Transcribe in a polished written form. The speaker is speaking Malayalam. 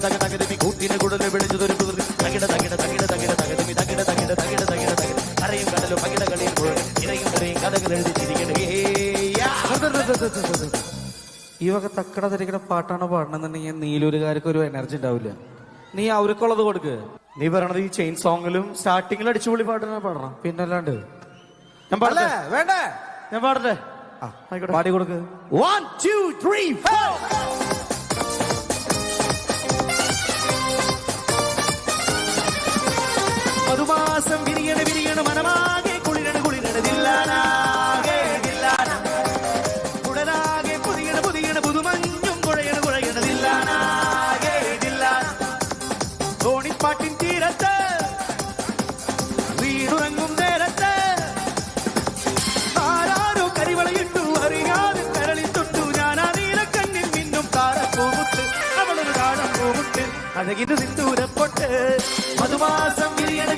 തക തകതമി കൂട്ടിന് കുടല് വിളിച്ചതൊരു കുതിർത്തി തകിട തകിട തകിട തകിട തകതമി തകിട തകിട തകിട തകിട തകിട കരയും കടലും പകിട കളിയും ഇരയും കരയും കഥകൾ എഴുതിച്ചിരിക്കണേ. ഈ വക തക്കട തിരിക്കണ പാട്ടാണ് പാടണമെന്നുണ്ടെങ്കിൽ നീലൂരുകാർക്ക് ഒരു എനർജി ഉണ്ടാവില്ല. നീ അവർക്കുള്ളത് കൊടുക്ക്. നീ പറയണത് ഈ ചെയിൻ സോങ്ങിലും സ്റ്റാർട്ടിങ്ങിൽ അടിച്ചുപൊളി പാട്ടാണ് പാടണം. പിന്നല്ലാണ്ട് ഞാൻ പാടല്ലേ? വേണ്ടേ? ഞാൻ പാടട്ടെ? പാടി കൊടുക്ക്. 1 2 3 4 മധുമാസം വിരിയണ വിരിയണ മനമാകെ കുളിരണ കുളിരണ ദില്ലാനാകെ ദില്ലാന കുടലാകെ പുതിയണ പുതിയണ പുതുമഞ്ഞും കുഴയണ കുഴയണ ദില്ലാനാകെ ദില്ലാന തോണിപ്പാട്ടിൻ തീരത്ത് വീടുറങ്ങും നേരത്ത് ആരാരോ കരിവളയിട്ടു അറിയാതെ കരളി തൊട്ടു ഞാനാ നീലക്കണ്ണിൽ മിന്നും താരപ്പൂമുട്ട് അവളൊരു താഴപ്പൂമുട്ട് അഴകിന് സിന്ദൂരപ്പൊട്ട് മധുമാസം വിരിയണ